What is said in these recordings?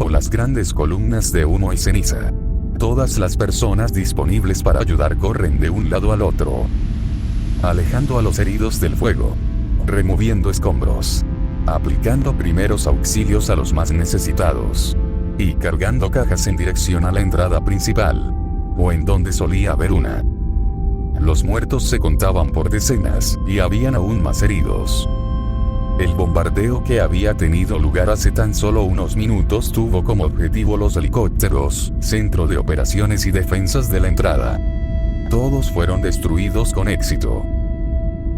bajo las grandes columnas de humo y ceniza. Todas las personas disponibles para ayudar corren de un lado al otro, alejando a los heridos del fuego, removiendo escombros, aplicando primeros auxilios a los más necesitados, y cargando cajas en dirección a la entrada principal, o en donde solía haber una. Los muertos se contaban por decenas, y habían aún más heridos. El bombardeo que había tenido lugar hace tan solo unos minutos tuvo como objetivo los helicópteros, centro de operaciones y defensas de la entrada. Todos fueron destruidos con éxito.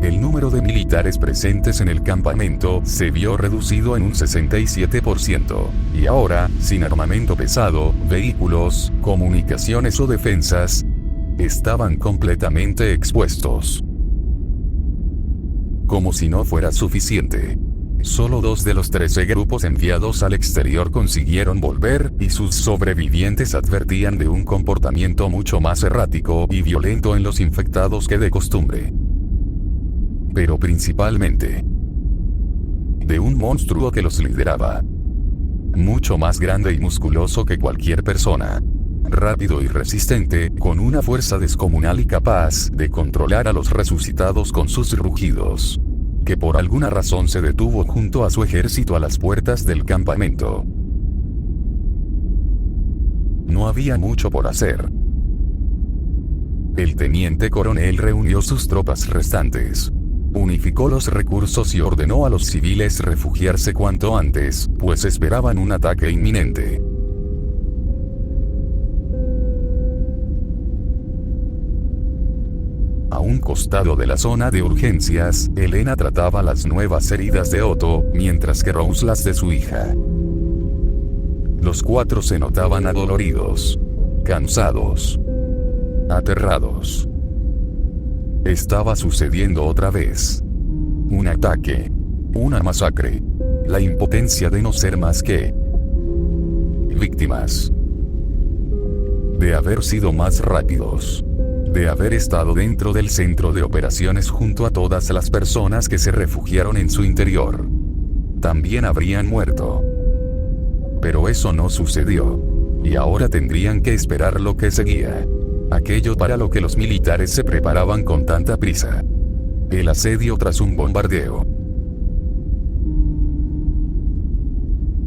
El número de militares presentes en el campamento se vio reducido en un 67%, y ahora, sin armamento pesado, vehículos, comunicaciones o defensas, estaban completamente expuestos. Como si no fuera suficiente, solo 2 de los 13 grupos enviados al exterior consiguieron volver, y sus sobrevivientes advertían de un comportamiento mucho más errático y violento en los infectados que de costumbre. Pero principalmente de un monstruo que los lideraba, mucho más grande y musculoso que cualquier persona, rápido y resistente, con una fuerza descomunal y capaz de controlar a los resucitados con sus rugidos, que por alguna razón se detuvo junto a su ejército a las puertas del campamento. No había mucho por hacer. El teniente coronel reunió sus tropas restantes, unificó los recursos y ordenó a los civiles refugiarse cuanto antes, pues esperaban un ataque inminente. A un costado de la zona de urgencias, Elena trataba las nuevas heridas de Otto, mientras que Rose las de su hija. Los 4 se notaban adoloridos, cansados, aterrados. Estaba sucediendo otra vez. Un ataque. Una masacre. La impotencia de no ser más que víctimas. De haber sido más rápidos. De haber estado dentro del centro de operaciones junto a todas las personas que se refugiaron en su interior. También habrían muerto. Pero eso no sucedió. Y ahora tendrían que esperar lo que seguía. Aquello para lo que los militares se preparaban con tanta prisa. El asedio tras un bombardeo.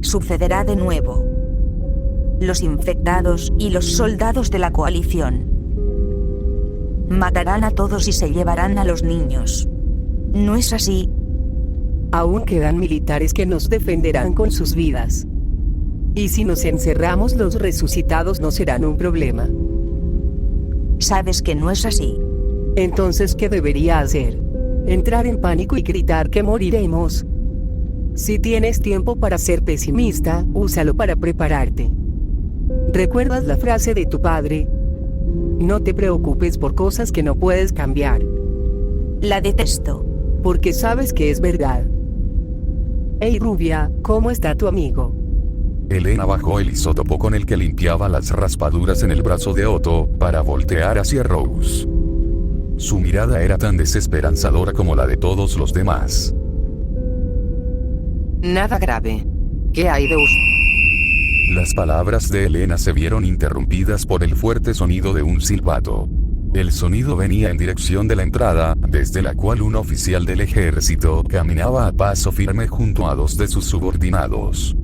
Sucederá de nuevo. Los infectados y los soldados de la coalición matarán a todos y se llevarán a los niños. ¿No es así? Aún quedan militares que nos defenderán con sus vidas. Y si nos encerramos, los resucitados no serán un problema. Sabes que no es así. Entonces, ¿qué debería hacer? ¿Entrar en pánico y gritar que moriremos? Si tienes tiempo para ser pesimista, úsalo para prepararte. ¿Recuerdas la frase de tu padre? No te preocupes por cosas que no puedes cambiar. La detesto. Porque sabes que es verdad. Hey rubia, ¿cómo está tu amigo? Elena bajó el isótopo con el que limpiaba las raspaduras en el brazo de Otto, para voltear hacia Rose. Su mirada era tan desesperanzadora como la de todos los demás. Nada grave. ¿Qué hay de usted? Las palabras de Elena se vieron interrumpidas por el fuerte sonido de un silbato. El sonido venía en dirección de la entrada, desde la cual un oficial del ejército caminaba a paso firme junto a 2 de sus subordinados.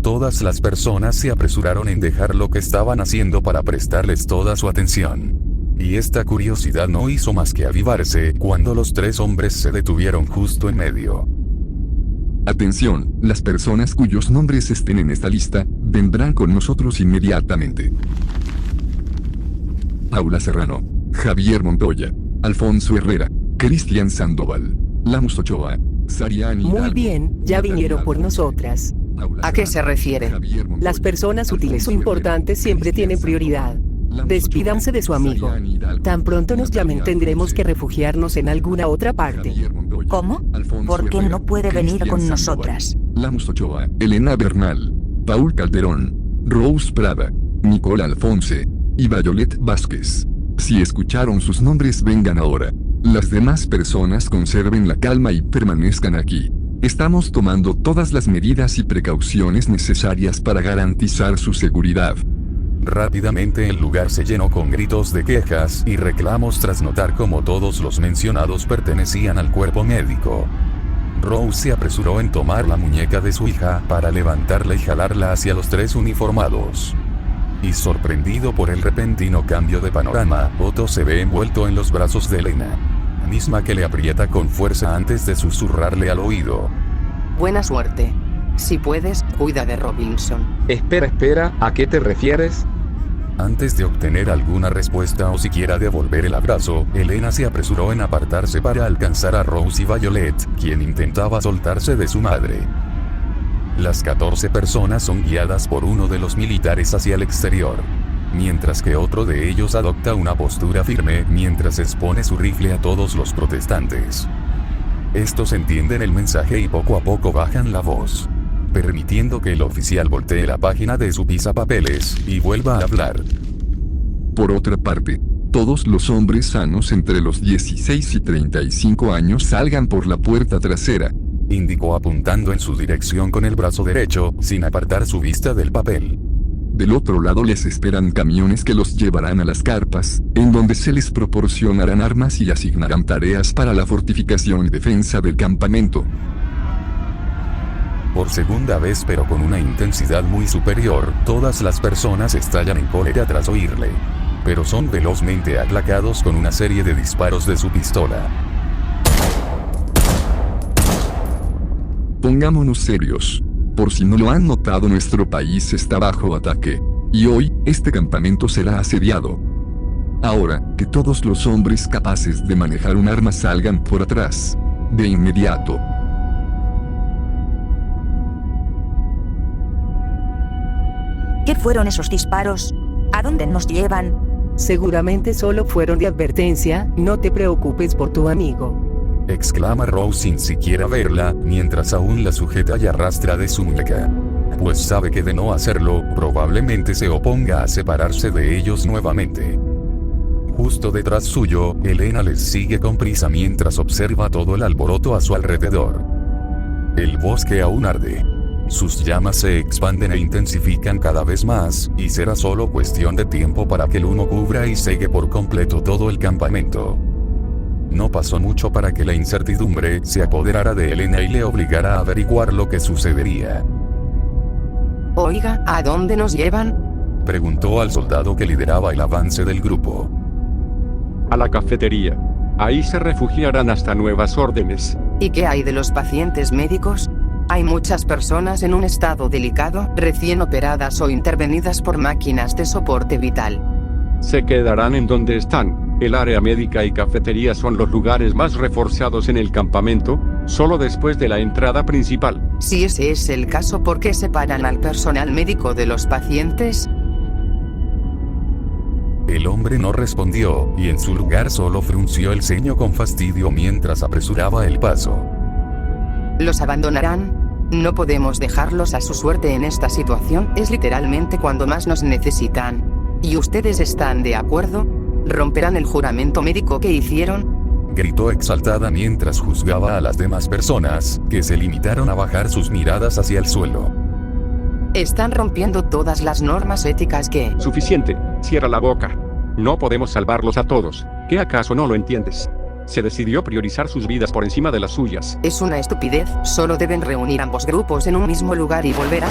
Todas las personas se apresuraron en dejar lo que estaban haciendo para prestarles toda su atención. Y esta curiosidad no hizo más que avivarse cuando los 3 hombres se detuvieron justo en medio. Atención, las personas cuyos nombres estén en esta lista, vendrán con nosotros inmediatamente. Paula Serrano, Javier Montoya, Alfonso Herrera, Cristian Sandoval, Lamus Ochoa, Sariani Muy Hidalgo, bien, ya vinieron por nosotras. Paula ¿A qué se Serrano, refiere? Javier Montoya, Las personas útiles o Alfonso importantes Herrera, siempre Cristian tienen prioridad. Sandoval, Despídanse de su amigo. Sariani Hidalgo, Tan pronto nos llamen tendremos que refugiarnos en alguna otra parte. Javier Montoya, ¿Cómo? Alfonso ¿Por qué Herrera, no puede venir Cristian con Sandoval, nosotras? Lamus Ochoa, Elena Bernal, Paul Calderón, Rose Prada, Nicole Alfonse y Violet Vázquez. Si escucharon sus nombres, vengan ahora. Las demás personas conserven la calma y permanezcan aquí. Estamos tomando todas las medidas y precauciones necesarias para garantizar su seguridad. Rápidamente el lugar se llenó con gritos de quejas y reclamos tras notar cómo todos los mencionados pertenecían al cuerpo médico. Rose se apresuró en tomar la muñeca de su hija para levantarla y jalarla hacia los tres uniformados. Y sorprendido por el repentino cambio de panorama, Otto se ve envuelto en los brazos de Elena, misma que le aprieta con fuerza antes de susurrarle al oído. Buena suerte. Si puedes, cuida de Robinson. Espera, ¿a qué te refieres? Antes de obtener alguna respuesta o siquiera devolver el abrazo, Elena se apresuró en apartarse para alcanzar a Rose y Violet, quien intentaba soltarse de su madre. Las 14 personas son guiadas por uno de los militares hacia el exterior, mientras que otro de ellos adopta una postura firme mientras expone su rifle a todos los protestantes. Estos entienden el mensaje y poco a poco bajan la voz, permitiendo que el oficial voltee la página de su pisapapeles y vuelva a hablar. Por otra parte, todos los hombres sanos entre los 16 y 35 años salgan por la puerta trasera, indicó apuntando en su dirección con el brazo derecho, sin apartar su vista del papel. Del otro lado les esperan camiones que los llevarán a las carpas, en donde se les proporcionarán armas y asignarán tareas para la fortificación y defensa del campamento. Por segunda vez pero con una intensidad muy superior, todas las personas estallan en cólera tras oírle. Pero son velozmente aplacados con una serie de disparos de su pistola. Pongámonos serios. Por si no lo han notado, nuestro país está bajo ataque. Y hoy, este campamento será asediado. Ahora, que todos los hombres capaces de manejar un arma salgan por atrás. De inmediato. ¿Qué fueron esos disparos? ¿A dónde nos llevan? Seguramente solo fueron de advertencia, no te preocupes por tu amigo. Exclama Rose sin siquiera verla, mientras aún la sujeta y arrastra de su muñeca. Pues sabe que de no hacerlo, probablemente se oponga a separarse de ellos nuevamente. Justo detrás suyo, Elena les sigue con prisa mientras observa todo el alboroto a su alrededor. El bosque aún arde. Sus llamas se expanden e intensifican cada vez más, y será solo cuestión de tiempo para que el humo cubra y cegue por completo todo el campamento. No pasó mucho para que la incertidumbre se apoderara de Elena y le obligara a averiguar lo que sucedería. Oiga, ¿a dónde nos llevan? Preguntó al soldado que lideraba el avance del grupo. A la cafetería. Ahí se refugiarán hasta nuevas órdenes. ¿Y qué hay de los pacientes médicos? Hay muchas personas en un estado delicado, recién operadas o intervenidas por máquinas de soporte vital. Se quedarán en donde están. El área médica y cafetería son los lugares más reforzados en el campamento, solo después de la entrada principal. Si ese es el caso, ¿por qué separan al personal médico de los pacientes? El hombre no respondió, y en su lugar solo frunció el ceño con fastidio mientras apresuraba el paso. ¿Los abandonarán? No podemos dejarlos a su suerte en esta situación, es literalmente cuando más nos necesitan. ¿Y ustedes están de acuerdo? ¿Romperán el juramento médico que hicieron? Gritó exaltada mientras juzgaba a las demás personas, que se limitaron a bajar sus miradas hacia el suelo. Están rompiendo todas las normas éticas que... Suficiente, cierra la boca. No podemos salvarlos a todos. ¿Qué acaso no lo entiendes? Se decidió priorizar sus vidas por encima de las suyas. Es una estupidez, solo deben reunir ambos grupos en un mismo lugar y volver a...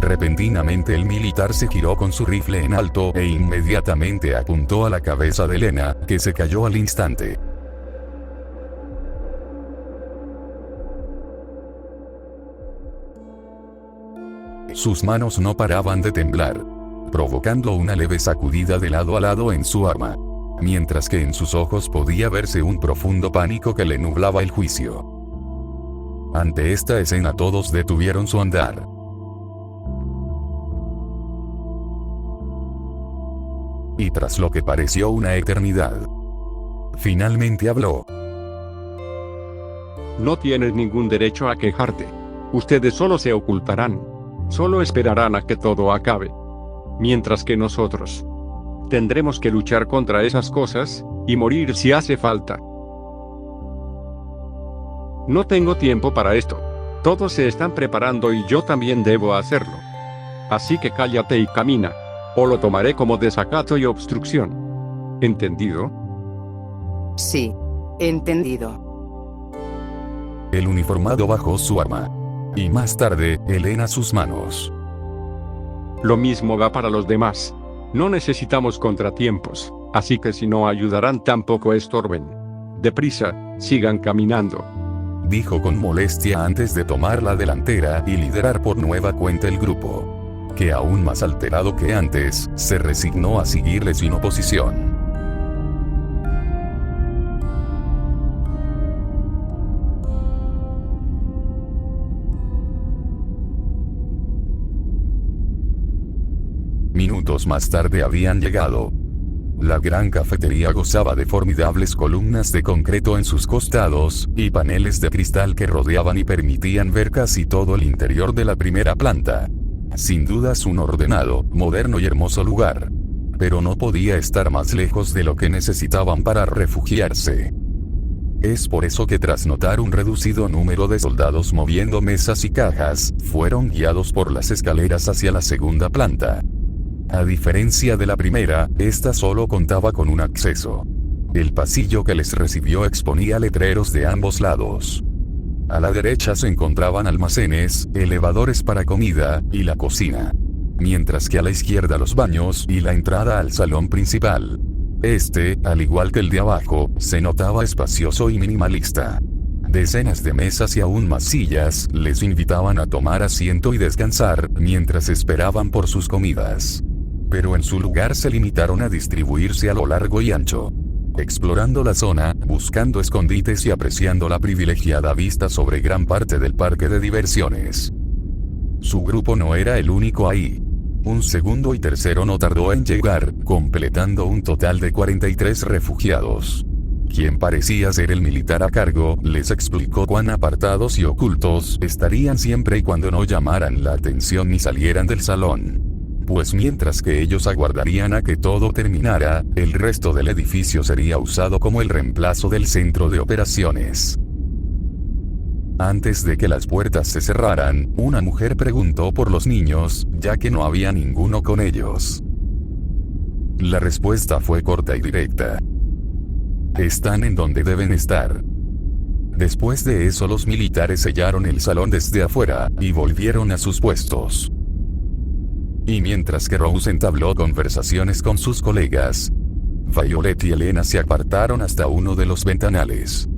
Repentinamente el militar se giró con su rifle en alto e inmediatamente apuntó a la cabeza de Elena, que se cayó al instante. Sus manos no paraban de temblar, provocando una leve sacudida de lado a lado en su arma, mientras que en sus ojos podía verse un profundo pánico que le nublaba el juicio. Ante esta escena todos detuvieron su andar. Y tras lo que pareció una eternidad, finalmente habló. No tienes ningún derecho a quejarte. Ustedes solo se ocultarán. Solo esperarán a que todo acabe. Mientras que nosotros tendremos que luchar contra esas cosas, y morir si hace falta. No tengo tiempo para esto. Todos se están preparando y yo también debo hacerlo. Así que cállate y camina, o lo tomaré como desacato y obstrucción. ¿Entendido? Sí. Entendido. El uniformado bajó su arma. Y más tarde, Elena sus manos. Lo mismo va para los demás. No necesitamos contratiempos, así que si no ayudarán tampoco estorben. Deprisa, sigan caminando. Dijo con molestia antes de tomar la delantera y liderar por nueva cuenta el grupo. Que aún más alterado que antes, se resignó a seguirle sin oposición. Minutos más tarde habían llegado. La gran cafetería gozaba de formidables columnas de concreto en sus costados, y paneles de cristal que rodeaban y permitían ver casi todo el interior de la primera planta. Sin dudas un ordenado, moderno y hermoso lugar. Pero no podía estar más lejos de lo que necesitaban para refugiarse. Es por eso que tras notar un reducido número de soldados moviendo mesas y cajas, fueron guiados por las escaleras hacia la segunda planta. A diferencia de la primera, esta solo contaba con un acceso. El pasillo que les recibió exponía letreros de ambos lados. A la derecha se encontraban almacenes, elevadores para comida, y la cocina. Mientras que a la izquierda los baños y la entrada al salón principal. Este, al igual que el de abajo, se notaba espacioso y minimalista. Decenas de mesas y aún más sillas les invitaban a tomar asiento y descansar mientras esperaban por sus comidas. Pero en su lugar se limitaron a distribuirse a lo largo y ancho. Explorando la zona, buscando escondites y apreciando la privilegiada vista sobre gran parte del parque de diversiones. Su grupo no era el único ahí. Un segundo y tercero no tardó en llegar, completando un total de 43 refugiados. Quien parecía ser el militar a cargo, les explicó cuán apartados y ocultos estarían siempre y cuando no llamaran la atención ni salieran del salón. Pues mientras que ellos aguardarían a que todo terminara, el resto del edificio sería usado como el reemplazo del centro de operaciones. Antes de que las puertas se cerraran, una mujer preguntó por los niños, ya que no había ninguno con ellos. La respuesta fue corta y directa. Están en donde deben estar. Después de eso los militares sellaron el salón desde afuera, y volvieron a sus puestos. Y mientras que Rose entabló conversaciones con sus colegas, Violet y Elena se apartaron hasta uno de los ventanales.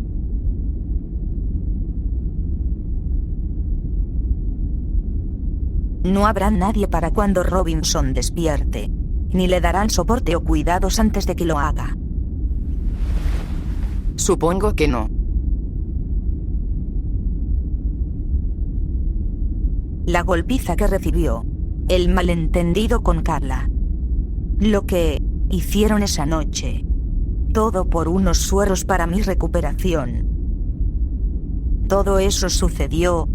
No habrá nadie para cuando Robinson despierte, ni le darán soporte o cuidados antes de que lo haga. Supongo que no. La golpiza que recibió, el malentendido con Carla, lo que hicieron esa noche, todo por unos sueros para mi recuperación. Todo eso sucedió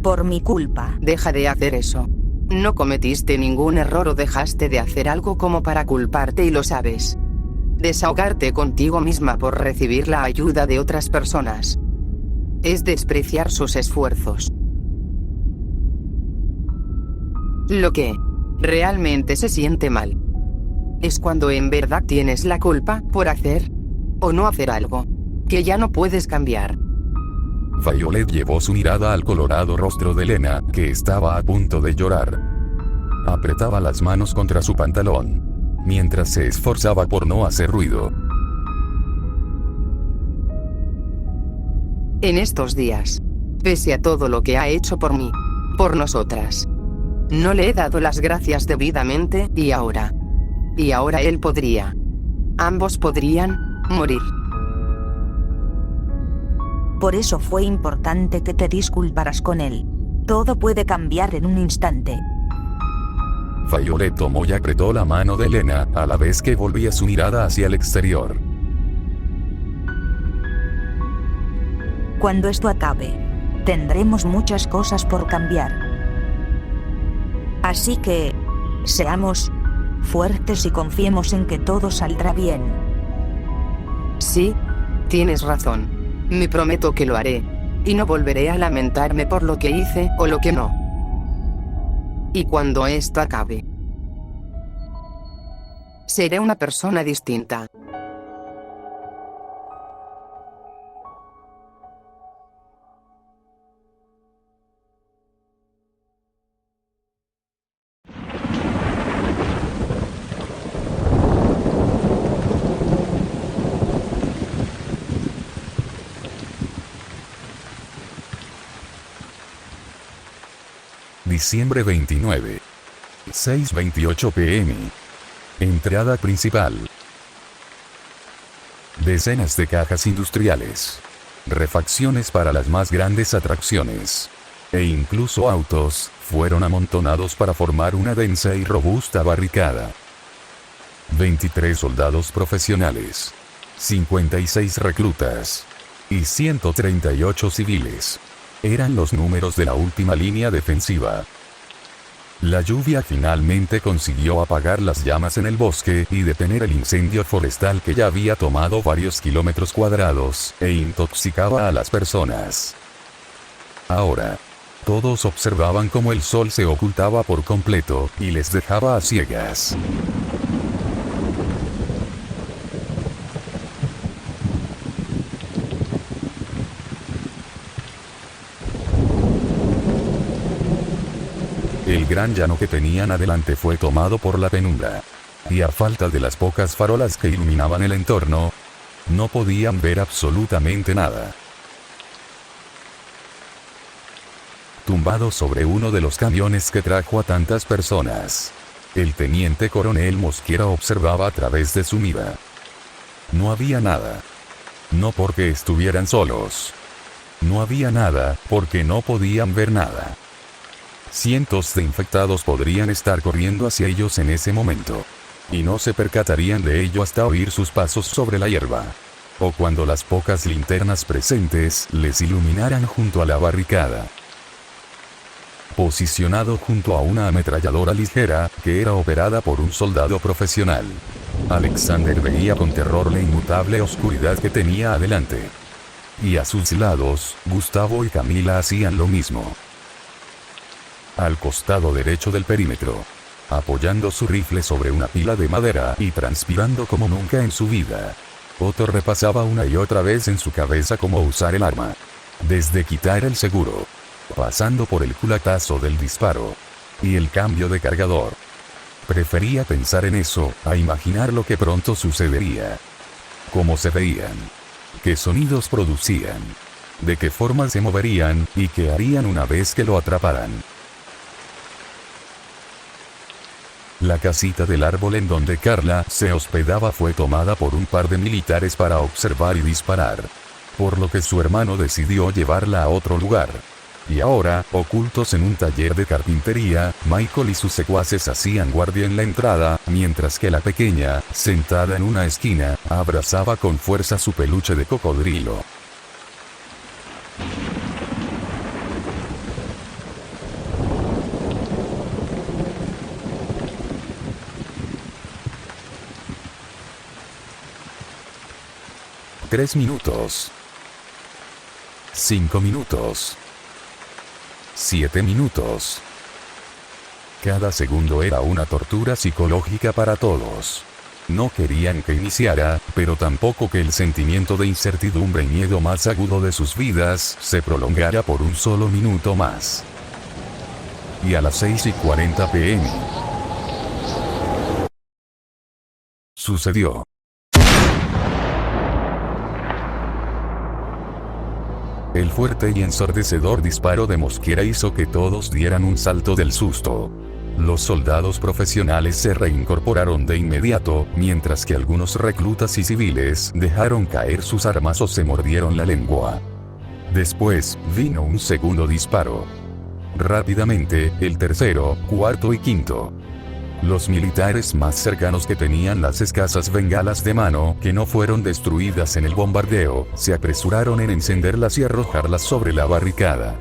por mi culpa. Deja de hacer eso. No cometiste ningún error o dejaste de hacer algo como para culparte y lo sabes. Desahogarte contigo misma por recibir la ayuda de otras personas es despreciar sus esfuerzos. Lo que realmente se siente mal es cuando en verdad tienes la culpa por hacer o no hacer algo que ya no puedes cambiar. Violet llevó su mirada al colorado rostro de Elena, que estaba a punto de llorar. Apretaba las manos contra su pantalón, mientras se esforzaba por no hacer ruido. En estos días, pese a todo lo que ha hecho por mí, por nosotras, no le he dado las gracias debidamente, y ahora él podría. Ambos podrían morir. Por eso fue importante que te disculparas con él. Todo puede cambiar en un instante. Violet tomó y apretó la mano de Elena, a la vez que volvía su mirada hacia el exterior. Cuando esto acabe, tendremos muchas cosas por cambiar. Así que, seamos fuertes y confiemos en que todo saldrá bien. Sí, tienes razón. Me prometo que lo haré. Y no volveré a lamentarme por lo que hice o lo que no. Y cuando esto acabe, seré una persona distinta. Diciembre 29. 6:28 p.m. Entrada principal. Decenas de cajas industriales. Refacciones para las más grandes atracciones. E incluso autos, fueron amontonados para formar una densa y robusta barricada. 23 soldados profesionales. 56 reclutas. Y 138 civiles. Eran los números de la última línea defensiva. La lluvia finalmente consiguió apagar las llamas en el bosque y detener el incendio forestal que ya había tomado varios kilómetros cuadrados, e intoxicaba a las personas. Ahora, todos observaban cómo el sol se ocultaba por completo, y les dejaba a ciegas. El gran llano que tenían adelante fue tomado por la penumbra. Y a falta de las pocas farolas que iluminaban el entorno, no podían ver absolutamente nada. Tumbado sobre uno de los camiones que trajo a tantas personas, el teniente coronel Mosquera observaba a través de su mira. No había nada. No porque estuvieran solos. No había nada, porque no podían ver nada. Cientos de infectados podrían estar corriendo hacia ellos en ese momento. Y no se percatarían de ello hasta oír sus pasos sobre la hierba. O cuando las pocas linternas presentes les iluminaran junto a la barricada. Posicionado junto a una ametralladora ligera, que era operada por un soldado profesional, Alexander veía con terror la inmutable oscuridad que tenía adelante. Y a sus lados, Gustavo y Camila hacían lo mismo. Al costado derecho del perímetro, apoyando su rifle sobre una pila de madera y transpirando como nunca en su vida, Otto repasaba una y otra vez en su cabeza cómo usar el arma. Desde quitar el seguro, pasando por el culatazo del disparo y el cambio de cargador. Prefería pensar en eso, a imaginar lo que pronto sucedería. Cómo se veían, qué sonidos producían, de qué forma se moverían, y qué harían una vez que lo atraparan. La casita del árbol en donde Carla se hospedaba fue tomada por un par de militares para observar y disparar. Por lo que su hermano decidió llevarla a otro lugar. Y ahora, ocultos en un taller de carpintería, Michael y sus secuaces hacían guardia en la entrada, mientras que la pequeña, sentada en una esquina, abrazaba con fuerza su peluche de cocodrilo. $3 minutos. 5 minutos. 7 minutos. Cada segundo era una tortura psicológica para todos. No querían que iniciara, pero tampoco que el sentimiento de incertidumbre y miedo más agudo de sus vidas se prolongara por un solo minuto más. Y a las 6:40 p.m. sucedió. El fuerte y ensordecedor disparo de Mosquera hizo que todos dieran un salto del susto. Los soldados profesionales se reincorporaron de inmediato, mientras que algunos reclutas y civiles dejaron caer sus armas o se mordieron la lengua. Después, vino un segundo disparo. Rápidamente, el tercero, cuarto y quinto. Los militares más cercanos, que tenían las escasas bengalas de mano que no fueron destruidas en el bombardeo, se apresuraron en encenderlas y arrojarlas sobre la barricada,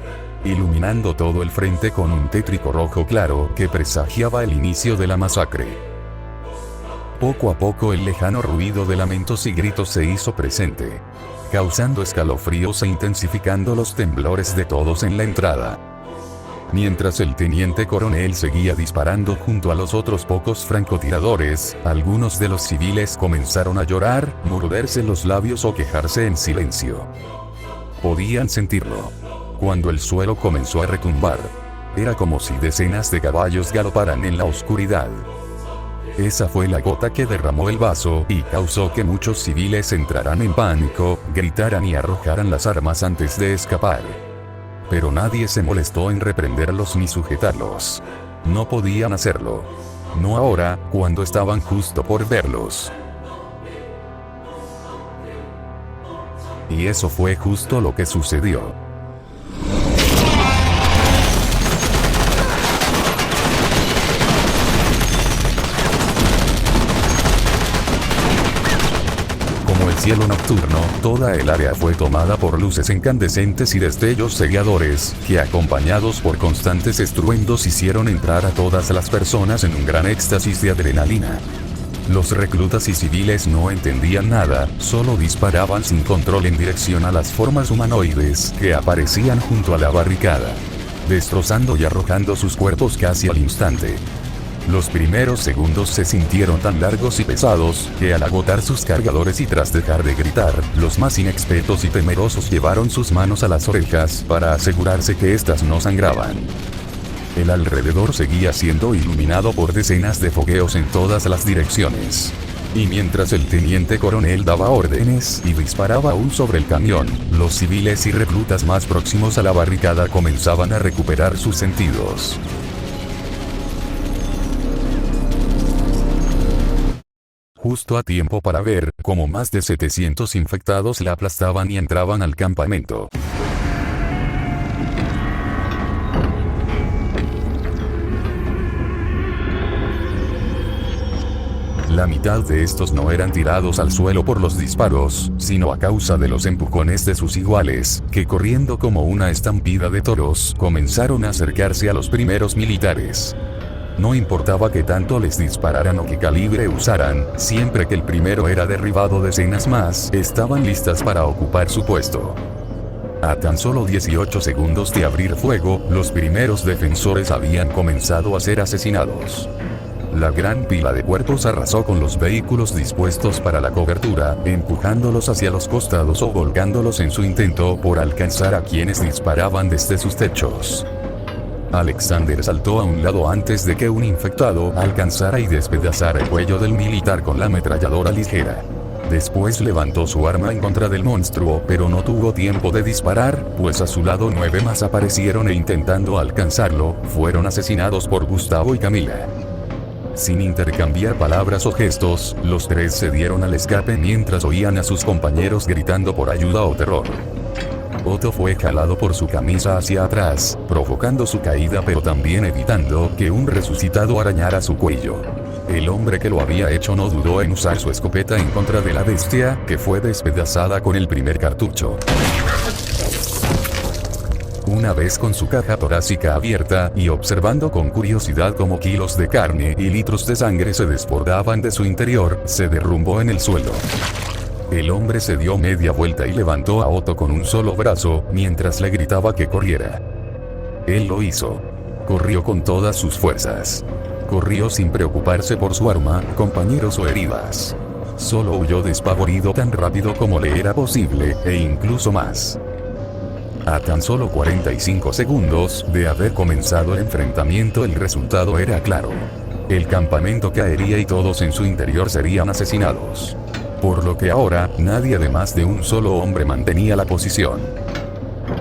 iluminando todo el frente con un tétrico rojo claro que presagiaba el inicio de la masacre. Poco a poco el lejano ruido de lamentos y gritos se hizo presente. causando escalofríos e intensificando los temblores de todos en la entrada. Mientras el teniente coronel seguía disparando junto a los otros pocos francotiradores, algunos de los civiles comenzaron a llorar, morderse los labios o quejarse en silencio. Podían sentirlo. Cuando el suelo comenzó a retumbar, era como si decenas de caballos galoparan en la oscuridad. Esa fue la gota que derramó el vaso y causó que muchos civiles entraran en pánico, gritaran y arrojaran las armas antes de escapar. Pero nadie se molestó en reprenderlos ni sujetarlos. No podían hacerlo. No ahora, cuando estaban justo por verlos. Y eso fue justo lo que sucedió. Cielo nocturno, toda el área fue tomada por luces incandescentes y destellos cegadores, que acompañados por constantes estruendos hicieron entrar a todas las personas en un gran éxtasis de adrenalina. Los reclutas y civiles no entendían nada, solo disparaban sin control en dirección a las formas humanoides que aparecían junto a la barricada, destrozando y arrojando sus cuerpos casi al instante. Los primeros segundos se sintieron tan largos y pesados, que al agotar sus cargadores y tras dejar de gritar, los más inexpertos y temerosos llevaron sus manos a las orejas para asegurarse que éstas no sangraban. El alrededor seguía siendo iluminado por decenas de fogueos en todas las direcciones. Y mientras el teniente coronel daba órdenes y disparaba aún sobre el cañón, los civiles y reclutas más próximos a la barricada comenzaban a recuperar sus sentidos. Justo a tiempo para ver cómo más de 700 infectados la aplastaban y entraban al campamento. La mitad de estos no eran tirados al suelo por los disparos, sino a causa de los empujones de sus iguales, que corriendo como una estampida de toros, comenzaron a acercarse a los primeros militares. No importaba que tanto les dispararan o qué calibre usaran, siempre que el primero era derribado, decenas más estaban listas para ocupar su puesto. A tan solo 18 segundos de abrir fuego, los primeros defensores habían comenzado a ser asesinados. La gran pila de cuerpos arrasó con los vehículos dispuestos para la cobertura, empujándolos hacia los costados o volcándolos en su intento por alcanzar a quienes disparaban desde sus techos. Alexander saltó a un lado antes de que un infectado alcanzara y despedazara el cuello del militar con la ametralladora ligera. Después levantó su arma en contra del monstruo, pero no tuvo tiempo de disparar, pues a su lado 9 más aparecieron e intentando alcanzarlo, fueron asesinados por Gustavo y Camila. Sin intercambiar palabras o gestos, los 3 se dieron al escape mientras oían a sus compañeros gritando por ayuda o terror. Otto fue jalado por su camisa hacia atrás, provocando su caída pero también evitando que un resucitado arañara su cuello. El hombre que lo había hecho no dudó en usar su escopeta en contra de la bestia, que fue despedazada con el primer cartucho. Una vez con su caja torácica abierta y observando con curiosidad cómo kilos de carne y litros de sangre se desbordaban de su interior, se derrumbó en el suelo. El hombre se dio media vuelta y levantó a Otto con un solo brazo, mientras le gritaba que corriera. Él lo hizo. Corrió con todas sus fuerzas. Corrió sin preocuparse por su arma, compañeros o heridas. Solo huyó despavorido tan rápido como le era posible, e incluso más. A tan solo 45 segundos de haber comenzado el enfrentamiento, el resultado era claro. El campamento caería y todos en su interior serían asesinados. Por lo que ahora, nadie de más de un solo hombre mantenía la posición.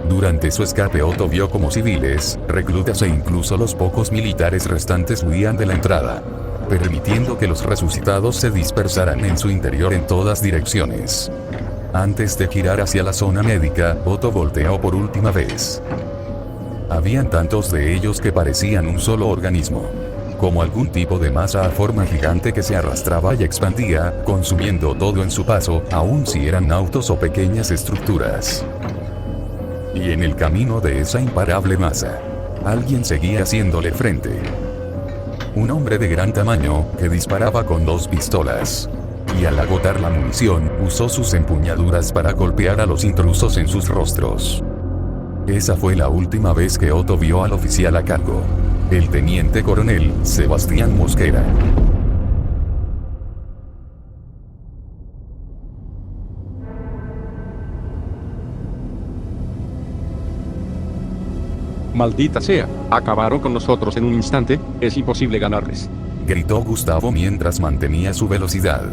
Durante su escape, Otto vio como civiles, reclutas e incluso los pocos militares restantes huían de la entrada, permitiendo que los resucitados se dispersaran en su interior en todas direcciones. Antes de girar hacia la zona médica, Otto volteó por última vez. Habían tantos de ellos que parecían un solo organismo, como algún tipo de masa a forma gigante que se arrastraba y expandía, consumiendo todo en su paso, aun si eran autos o pequeñas estructuras. Y en el camino de esa imparable masa, alguien seguía haciéndole frente. Un hombre de gran tamaño, que disparaba con 2 pistolas. y al agotar la munición, usó sus empuñaduras para golpear a los intrusos en sus rostros. Esa fue la última vez que Otto vio al oficial a cargo, el teniente coronel Sebastián Mosquera. Maldita sea, acabaron con nosotros en un instante, es imposible ganarles. Gritó Gustavo mientras mantenía su velocidad.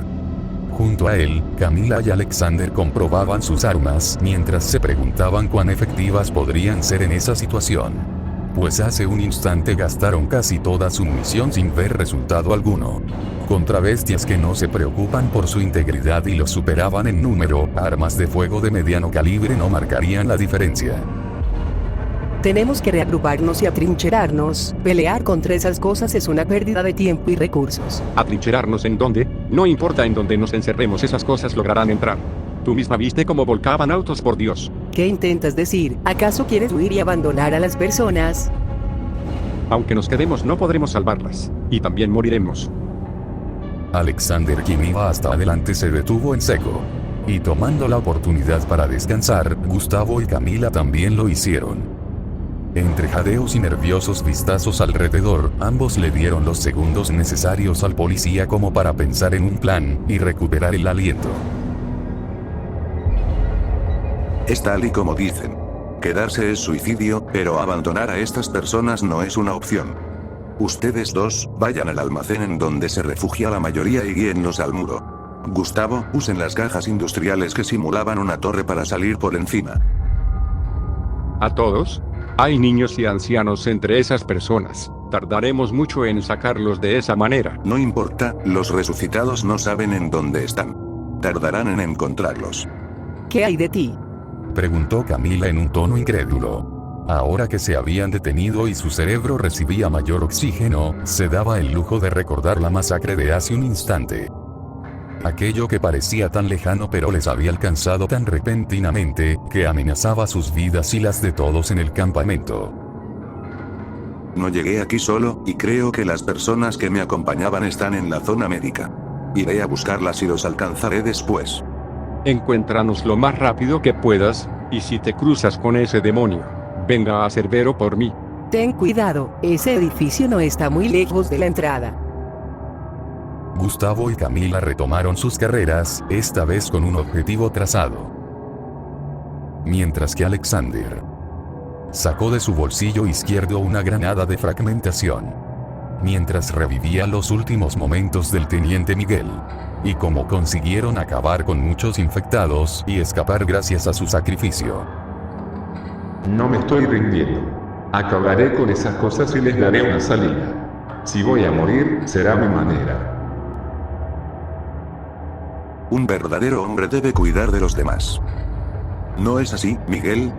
Junto a él, Camila y Alexander comprobaban sus armas mientras se preguntaban cuán efectivas podrían ser en esa situación. Pues hace un instante gastaron casi toda su munición sin ver resultado alguno. Contra bestias que no se preocupan por su integridad y los superaban en número, armas de fuego de mediano calibre no marcarían la diferencia. Tenemos que reagruparnos y atrincherarnos. Pelear contra esas cosas es una pérdida de tiempo y recursos. ¿Atrincherarnos en dónde? No importa en dónde nos encerremos, esas cosas lograrán entrar. Tú misma viste cómo volcaban autos, por Dios. ¿Qué intentas decir? ¿Acaso quieres huir y abandonar a las personas? Aunque nos quedemos no podremos salvarlas. Y también moriremos. Alexander, quien iba hasta adelante, se detuvo en seco. Y tomando la oportunidad para descansar, Gustavo y Camila también lo hicieron. Entre jadeos y nerviosos vistazos alrededor, ambos le dieron los segundos necesarios al policía como para pensar en un plan y recuperar el aliento. Es tal y como dicen. Quedarse es suicidio, pero abandonar a estas personas no es una opción. Ustedes dos, vayan al almacén en donde se refugia la mayoría y guíenlos al muro. Gustavo, usen las cajas industriales que simulaban una torre para salir por encima. ¿A todos? Hay niños y ancianos entre esas personas. Tardaremos mucho en sacarlos de esa manera. No importa, los resucitados no saben en dónde están. Tardarán en encontrarlos. ¿Qué hay de ti? Preguntó Camila en un tono incrédulo. Ahora que se habían detenido y su cerebro recibía mayor oxígeno, se daba el lujo de recordar la masacre de hace un instante. Aquello que parecía tan lejano pero les había alcanzado tan repentinamente, que amenazaba sus vidas y las de todos en el campamento. No llegué aquí solo, y creo que las personas que me acompañaban están en la zona médica. Iré a buscarlas y los alcanzaré después. Encuéntranos lo más rápido que puedas, y si te cruzas con ese demonio, venga a Cerbero por mí. Ten cuidado, ese edificio no está muy lejos de la entrada. Gustavo y Camila retomaron sus carreras, esta vez con un objetivo trazado. Mientras que Alexander sacó de su bolsillo izquierdo una granada de fragmentación. Mientras revivía los últimos momentos del teniente Miguel. Y cómo consiguieron acabar con muchos infectados y escapar gracias a su sacrificio. No me estoy rindiendo. Acabaré con esas cosas y les daré una salida. Si voy a morir, será a mi manera. Un verdadero hombre debe cuidar de los demás. ¿No es así, Miguel?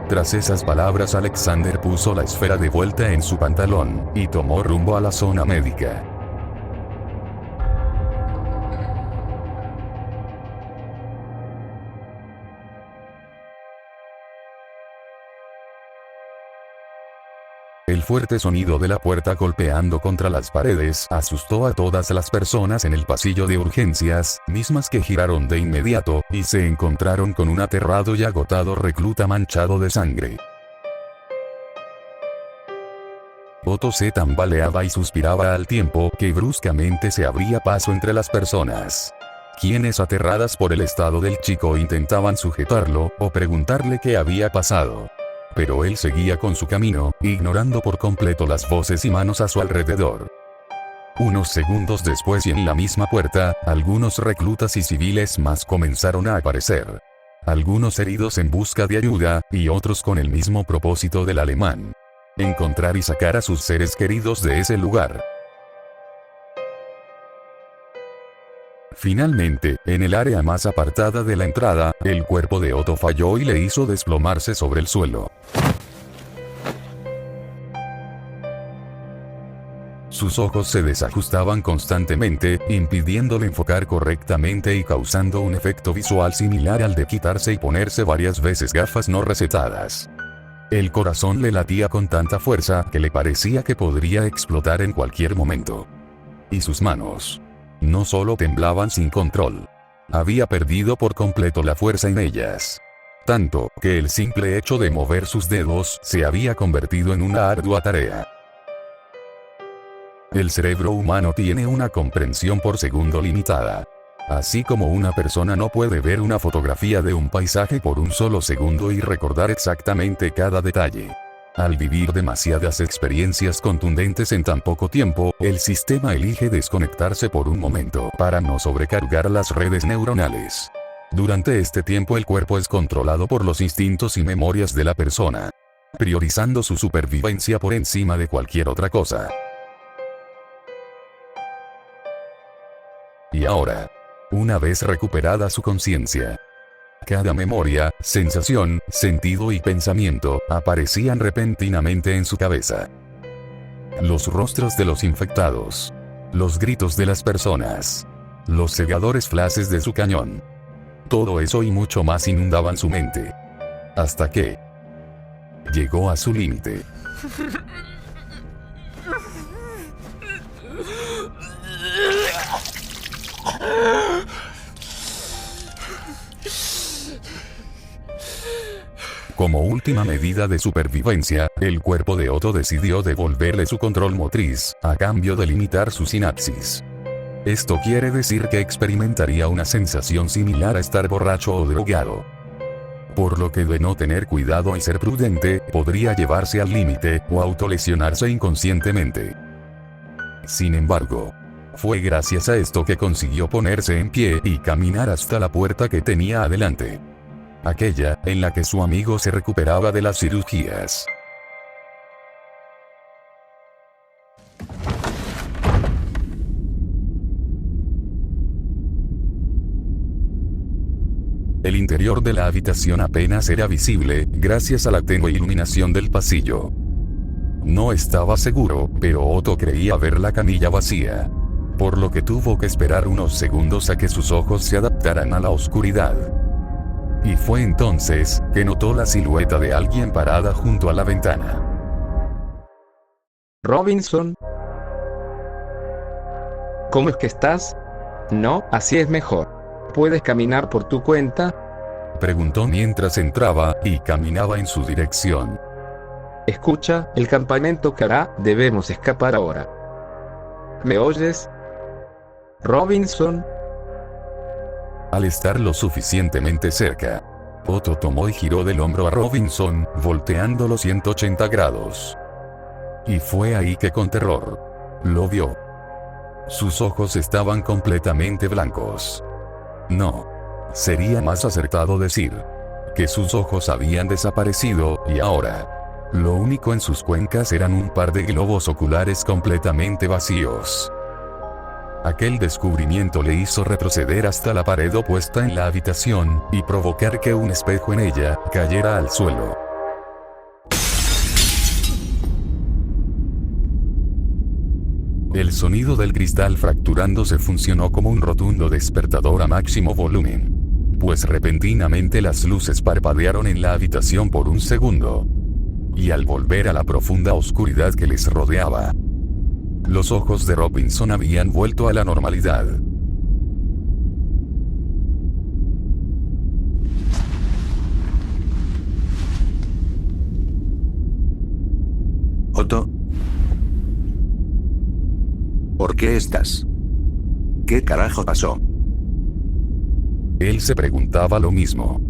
Tras esas palabras, Alexander puso la esfera de vuelta en su pantalón, y tomó rumbo a la zona médica. El fuerte sonido de la puerta golpeando contra las paredes asustó a todas las personas en el pasillo de urgencias, mismas que giraron de inmediato, y se encontraron con un aterrado y agotado recluta manchado de sangre. Otto se tambaleaba y suspiraba al tiempo que bruscamente se abría paso entre las personas, quienes aterradas por el estado del chico intentaban sujetarlo o preguntarle qué había pasado. Pero él seguía con su camino, ignorando por completo las voces y manos a su alrededor. Unos segundos después y en la misma puerta, algunos reclutas y civiles más comenzaron a aparecer. Algunos heridos en busca de ayuda, y otros con el mismo propósito del alemán: encontrar y sacar a sus seres queridos de ese lugar. Finalmente, en el área más apartada de la entrada, el cuerpo de Otto falló y le hizo desplomarse sobre el suelo. Sus ojos se desajustaban constantemente, impidiéndole enfocar correctamente y causando un efecto visual similar al de quitarse y ponerse varias veces gafas no recetadas. El corazón le latía con tanta fuerza que le parecía que podría explotar en cualquier momento. Y sus manos No solo temblaban sin control. Había perdido por completo la fuerza en ellas. Tanto, que el simple hecho de mover sus dedos se había convertido en una ardua tarea. El cerebro humano tiene una comprensión por segundo limitada. Así como una persona no puede ver una fotografía de un paisaje por un solo segundo y recordar exactamente cada detalle. Al vivir demasiadas experiencias contundentes en tan poco tiempo, el sistema elige desconectarse por un momento para no sobrecargar las redes neuronales. Durante este tiempo el cuerpo es controlado por los instintos y memorias de la persona, priorizando su supervivencia por encima de cualquier otra cosa. Y ahora, una vez recuperada su conciencia, cada memoria, sensación, sentido y pensamiento aparecían repentinamente en su cabeza. Los rostros de los infectados, los gritos de las personas, los cegadores flashes de su cañón. Todo eso y mucho más inundaban su mente. Hasta que llegó a su límite. Como última medida de supervivencia, el cuerpo de Otto decidió devolverle su control motriz, a cambio de limitar su sinapsis. Esto quiere decir que experimentaría una sensación similar a estar borracho o drogado. Por lo que de no tener cuidado y ser prudente, podría llevarse al límite, o autolesionarse inconscientemente. Sin embargo, fue gracias a esto que consiguió ponerse en pie y caminar hasta la puerta que tenía adelante. Aquella, en la que su amigo se recuperaba de las cirugías. El interior de la habitación apenas era visible, gracias a la tenue iluminación del pasillo. No estaba seguro, pero Otto creía ver la camilla vacía. Por lo que tuvo que esperar unos segundos a que sus ojos se adaptaran a la oscuridad. Y fue entonces, que notó la silueta de alguien parada junto a la ventana. Robinson. ¿Cómo es que estás? No, así es mejor. ¿Puedes caminar por tu cuenta? Preguntó mientras entraba, y caminaba en su dirección. Escucha, el campamento Kara, debemos escapar ahora. ¿Me oyes? Robinson. Al estar lo suficientemente cerca, Otto tomó y giró del hombro a Robinson, volteándolo 180 grados. Y fue ahí que con terror lo vio. Sus ojos estaban completamente blancos. No, sería más acertado decir que sus ojos habían desaparecido, y ahora, lo único en sus cuencas eran un par de globos oculares completamente vacíos. Aquel descubrimiento le hizo retroceder hasta la pared opuesta en la habitación, y provocar que un espejo en ella cayera al suelo. El sonido del cristal fracturándose funcionó como un rotundo despertador a máximo volumen. Pues repentinamente las luces parpadearon en la habitación por un segundo. Y al volver a la profunda oscuridad que les rodeaba, los ojos de Robinson habían vuelto a la normalidad. Otto. ¿Por qué estás? ¿Qué carajo pasó? Él se preguntaba lo mismo.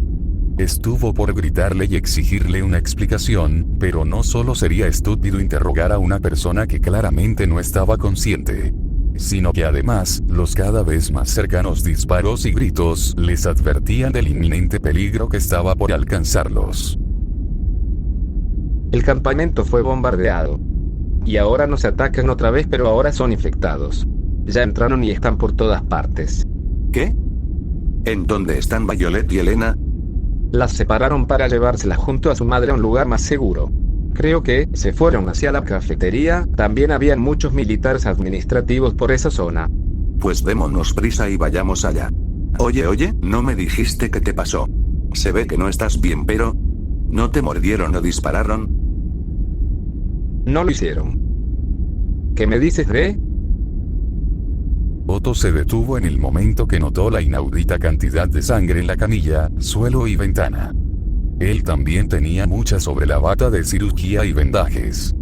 Estuvo por gritarle y exigirle una explicación, pero no solo sería estúpido interrogar a una persona que claramente no estaba consciente, sino que además, los cada vez más cercanos disparos y gritos les advertían del inminente peligro que estaba por alcanzarlos. El campamento fue bombardeado. Y ahora nos atacan otra vez, pero ahora son infectados. Ya entraron y están por todas partes. ¿Qué? ¿En dónde están Violet y Elena? Las separaron para llevárselas junto a su madre a un lugar más seguro. Creo que se fueron hacia la cafetería. También habían muchos militares administrativos por esa zona. Pues démonos prisa y vayamos allá. Oye, ¿no me dijiste qué te pasó? Se ve que no estás bien, pero... ¿no te mordieron o dispararon? No lo hicieron. ¿Qué me dices de? Otto se detuvo en el momento que notó la inaudita cantidad de sangre en la camilla, suelo y ventana. Él también tenía mucha sobre la bata de cirugía y vendajes.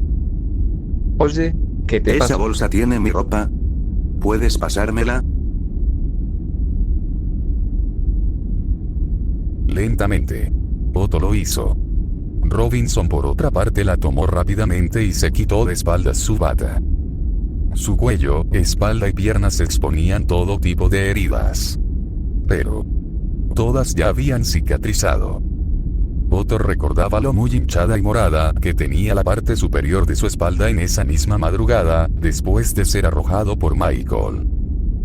Oye, ¿qué te ¿Esa pasa? bolsa tiene mi ropa? ¿Puedes pasármela? Lentamente. Otto lo hizo. Robinson por otra parte la tomó rápidamente y se quitó de espaldas su bata. Su cuello, espalda y piernas exponían todo tipo de heridas. Pero todas ya habían cicatrizado. Otto recordaba lo muy hinchada y morada que tenía la parte superior de su espalda en esa misma madrugada, después de ser arrojado por Michael.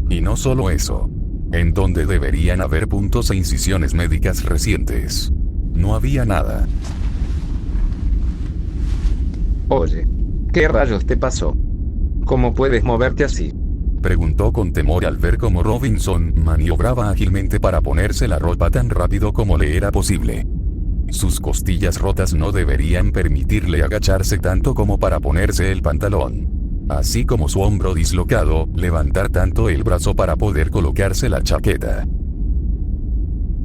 Y no solo eso. En donde deberían haber puntos e incisiones médicas recientes. No había nada. Oye, ¿qué rayos te pasó? ¿Cómo puedes moverte así? Preguntó con temor al ver cómo Robinson maniobraba ágilmente para ponerse la ropa tan rápido como le era posible. Sus costillas rotas no deberían permitirle agacharse tanto como para ponerse el pantalón. Así como su hombro dislocado, levantar tanto el brazo para poder colocarse la chaqueta.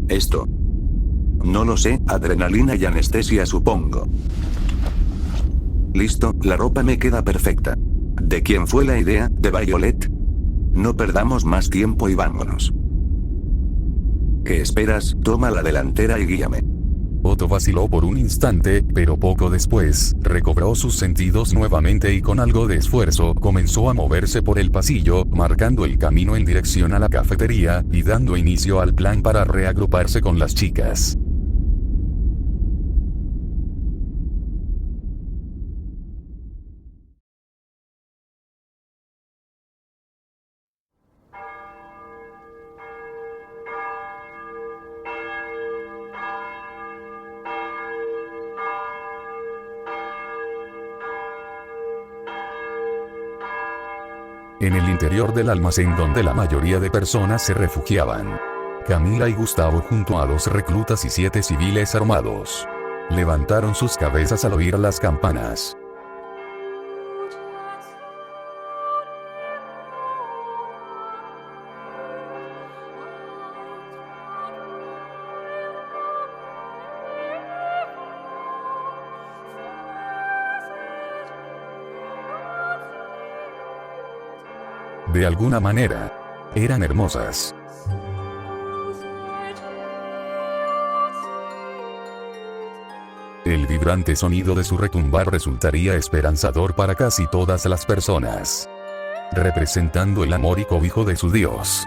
Esto. No lo sé, adrenalina y anestesia supongo. Listo, la ropa me queda perfecta. ¿De quién fue la idea? ¿De Violet? No perdamos más tiempo y vámonos. ¿Qué esperas? Toma la delantera y guíame. Otto vaciló por un instante, pero poco después, recobró sus sentidos nuevamente y con algo de esfuerzo comenzó a moverse por el pasillo, marcando el camino en dirección a la cafetería, y dando inicio al plan para reagruparse con las chicas. En el interior del almacén donde la mayoría de personas se refugiaban. Camila y Gustavo junto a 2 reclutas y 7 civiles armados. Levantaron sus cabezas al oír las campanas. De alguna manera, eran hermosas. El vibrante sonido de su retumbar resultaría esperanzador para casi todas las personas, representando el amor y cobijo de su Dios,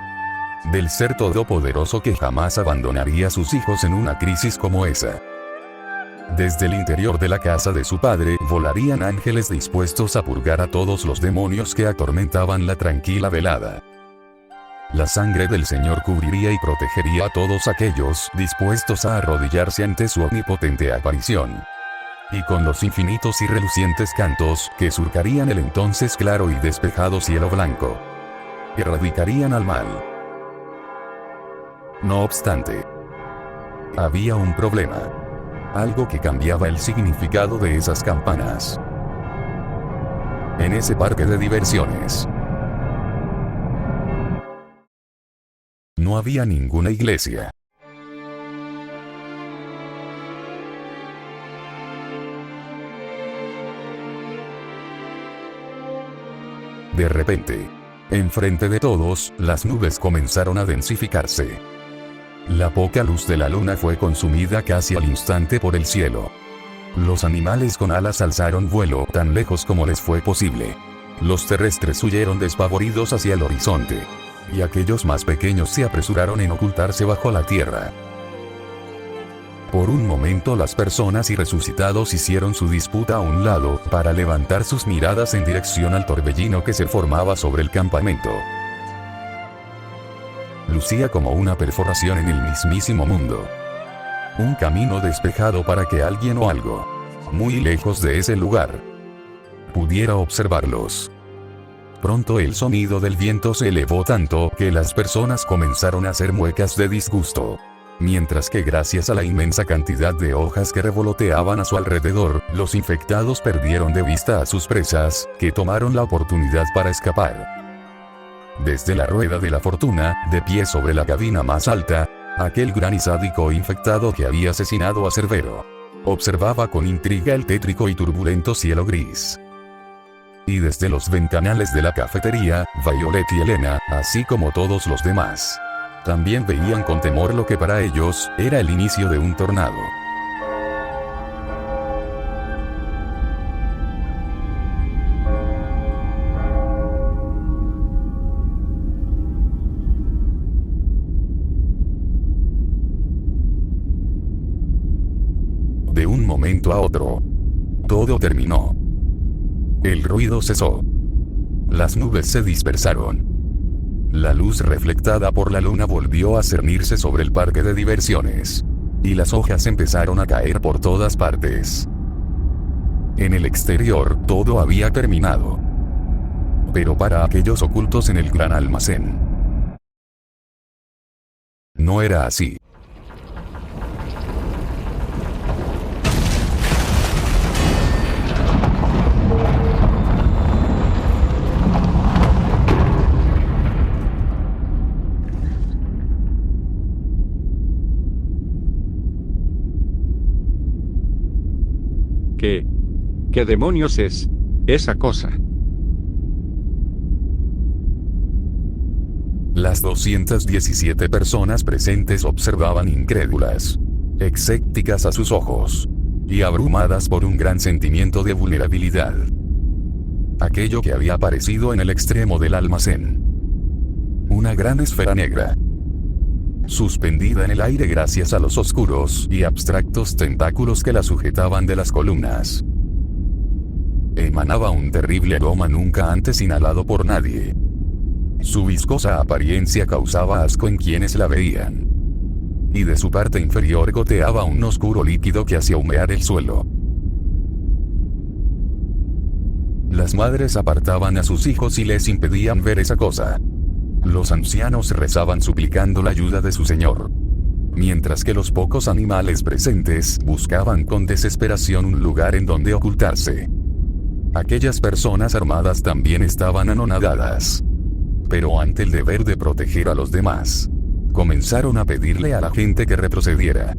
del ser todopoderoso que jamás abandonaría a sus hijos en una crisis como esa. Desde el interior de la casa de su padre volarían ángeles dispuestos a purgar a todos los demonios que atormentaban la tranquila velada. La sangre del Señor cubriría y protegería a todos aquellos dispuestos a arrodillarse ante su omnipotente aparición. Y con los infinitos y relucientes cantos que surcarían el entonces claro y despejado cielo blanco, erradicarían al mal. No obstante, había un problema. Algo que cambiaba el significado de esas campanas. En ese parque de diversiones no había ninguna iglesia. De repente, enfrente de todos, las nubes comenzaron a densificarse. La poca luz de la luna fue consumida casi al instante por el cielo. Los animales con alas alzaron vuelo tan lejos como les fue posible. Los terrestres huyeron despavoridos hacia el horizonte. Y aquellos más pequeños se apresuraron en ocultarse bajo la tierra. Por un momento las personas y resucitados hicieron su disputa a un lado para levantar sus miradas en dirección al torbellino que se formaba sobre el campamento. Lucía como una perforación en el mismísimo mundo. Un camino despejado para que alguien o algo, muy lejos de ese lugar, pudiera observarlos. Pronto el sonido del viento se elevó tanto que las personas comenzaron a hacer muecas de disgusto. Mientras que gracias a la inmensa cantidad de hojas que revoloteaban a su alrededor, los infectados perdieron de vista a sus presas, que tomaron la oportunidad para escapar. Desde la rueda de la fortuna, de pie sobre la cabina más alta, aquel gran y sádico infectado que había asesinado a Cerbero observaba con intriga el tétrico y turbulento cielo gris. Y desde los ventanales de la cafetería, Violet y Elena, así como todos los demás, también veían con temor lo que para ellos era el inicio de un tornado. De un momento a otro, todo terminó. El ruido cesó. Las nubes se dispersaron. La luz reflectada por la luna volvió a cernirse sobre el parque de diversiones. Y las hojas empezaron a caer por todas partes. En el exterior, todo había terminado. Pero para aquellos ocultos en el gran almacén, no era así. ¿Qué demonios es esa cosa? Las 217 personas presentes observaban incrédulas, escépticas a sus ojos, y abrumadas por un gran sentimiento de vulnerabilidad. Aquello que había aparecido en el extremo del almacén. Una gran esfera negra, suspendida en el aire gracias a los oscuros y abstractos tentáculos que la sujetaban de las columnas. Emanaba un terrible aroma nunca antes inhalado por nadie. Su viscosa apariencia causaba asco en quienes la veían. Y de su parte inferior goteaba un oscuro líquido que hacía humear el suelo. Las madres apartaban a sus hijos y les impedían ver esa cosa. Los ancianos rezaban suplicando la ayuda de su señor. Mientras que los pocos animales presentes buscaban con desesperación un lugar en donde ocultarse. Aquellas personas armadas también estaban anonadadas. Pero ante el deber de proteger a los demás, comenzaron a pedirle a la gente que retrocediera.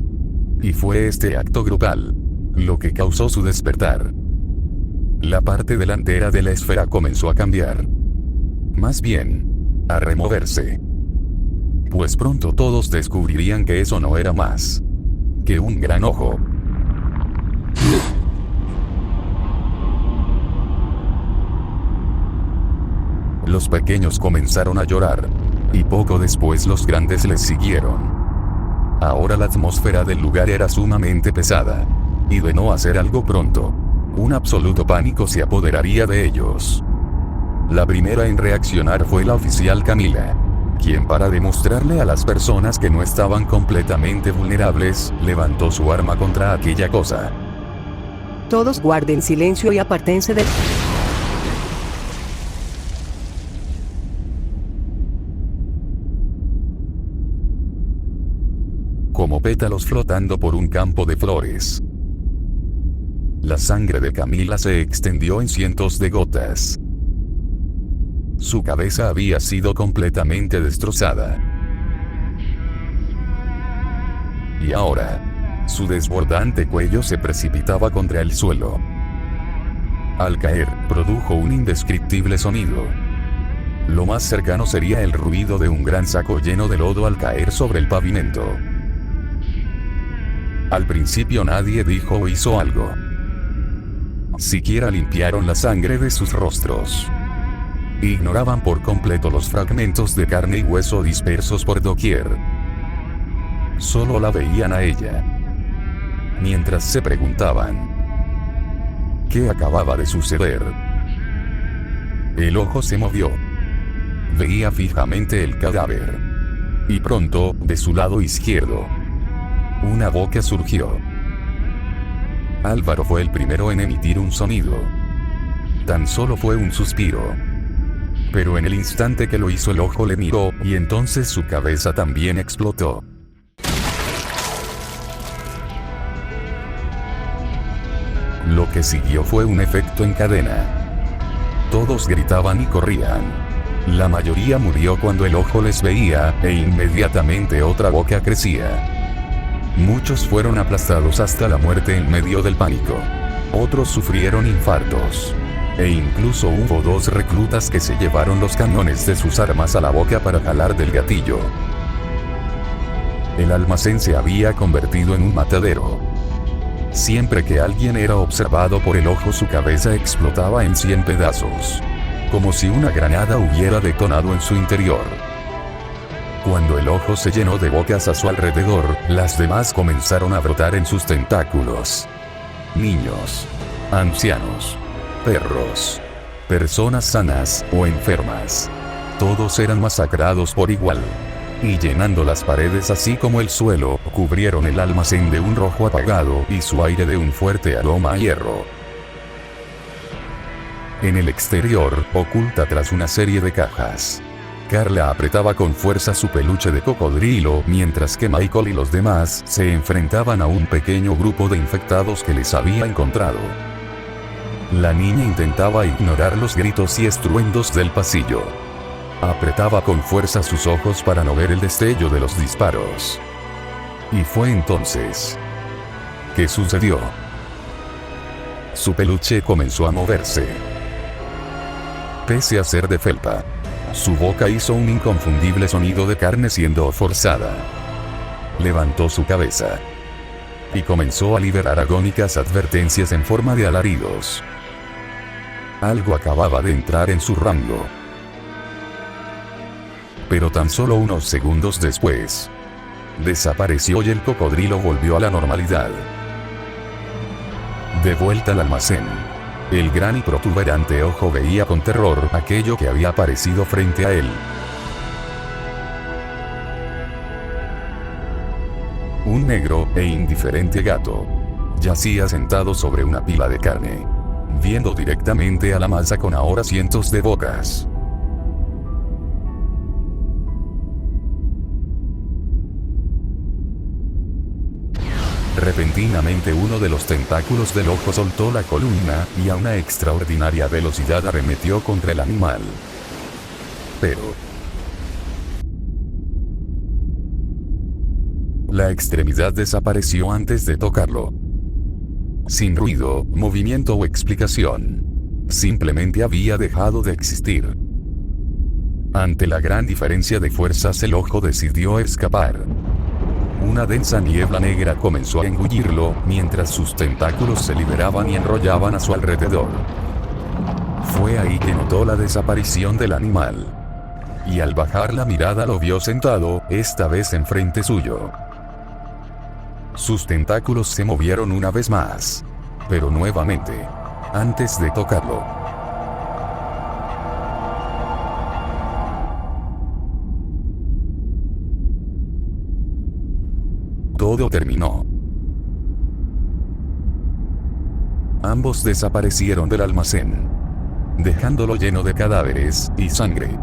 Y fue este acto grupal lo que causó su despertar. La parte delantera de la esfera comenzó a cambiar. Más bien, a removerse. Pues pronto todos descubrirían que eso no era más que un gran ojo. Los pequeños comenzaron a llorar, y poco después los grandes les siguieron. Ahora la atmósfera del lugar era sumamente pesada, y de no hacer algo pronto, un absoluto pánico se apoderaría de ellos. La primera en reaccionar fue la oficial Camila, quien para demostrarle a las personas que no estaban completamente vulnerables, levantó su arma contra aquella cosa. Todos guarden silencio y apártense del... Como pétalos flotando por un campo de flores. La sangre de Camila se extendió en cientos de gotas. Su cabeza había sido completamente destrozada. Y ahora, su desbordante cuello se precipitaba contra el suelo. Al caer, produjo un indescriptible sonido. Lo más cercano sería el ruido de un gran saco lleno de lodo al caer sobre el pavimento. Al principio nadie dijo o hizo algo. Siquiera limpiaron la sangre de sus rostros. Ignoraban por completo los fragmentos de carne y hueso dispersos por doquier. Solo la veían a ella. Mientras se preguntaban ¿qué acababa de suceder? El ojo se movió. Veía fijamente el cadáver. Y pronto, de su lado izquierdo, una boca surgió. Álvaro fue el primero en emitir un sonido. Tan solo fue un suspiro. Pero en el instante que lo hizo el ojo le miró, y entonces su cabeza también explotó. Lo que siguió fue un efecto en cadena. Todos gritaban y corrían. La mayoría murió cuando el ojo les veía, e inmediatamente otra boca crecía. Muchos fueron aplastados hasta la muerte en medio del pánico. Otros sufrieron infartos. E incluso hubo 2 reclutas que se llevaron los cañones de sus armas a la boca para jalar del gatillo. El almacén se había convertido en un matadero. Siempre que alguien era observado por el ojo, su cabeza explotaba en 100 pedazos. Como si una granada hubiera detonado en su interior. Cuando el ojo se llenó de bocas a su alrededor, las demás comenzaron a brotar en sus tentáculos. Niños, ancianos, perros, personas sanas o enfermas. Todos eran masacrados por igual. Y llenando las paredes así como el suelo, cubrieron el almacén de un rojo apagado y su aire de un fuerte aroma a hierro. En el exterior, oculta tras una serie de cajas, Carla apretaba con fuerza su peluche de cocodrilo mientras que Michael y los demás se enfrentaban a un pequeño grupo de infectados que les había encontrado. La niña intentaba ignorar los gritos y estruendos del pasillo. Apretaba con fuerza sus ojos para no ver el destello de los disparos. Y fue entonces que sucedió. Su peluche comenzó a moverse. Pese a ser de felpa, su boca hizo un inconfundible sonido de carne siendo forzada. Levantó su cabeza y comenzó a liberar agónicas advertencias en forma de alaridos. Algo acababa de entrar en su rango. Pero tan solo unos segundos después, desapareció y el cocodrilo volvió a la normalidad. De vuelta al almacén, el gran y protuberante ojo veía con terror aquello que había aparecido frente a él. Un negro e indiferente gato yacía sentado sobre una pila de carne, viendo directamente a la masa con ahora cientos de bocas. Repentinamente uno de los tentáculos del ojo soltó la columna y a una extraordinaria velocidad arremetió contra el animal. Pero la extremidad desapareció antes de tocarlo. Sin ruido, movimiento o explicación. Simplemente había dejado de existir. Ante la gran diferencia de fuerzas, el ojo decidió escapar. Una densa niebla negra comenzó a engullirlo, mientras sus tentáculos se liberaban y enrollaban a su alrededor. Fue ahí que notó la desaparición del animal. Y al bajar la mirada lo vio sentado, esta vez enfrente suyo. Sus tentáculos se movieron una vez más. Pero nuevamente, antes de tocarlo. Todo terminó. Ambos desaparecieron del almacén, dejándolo lleno de cadáveres y sangre.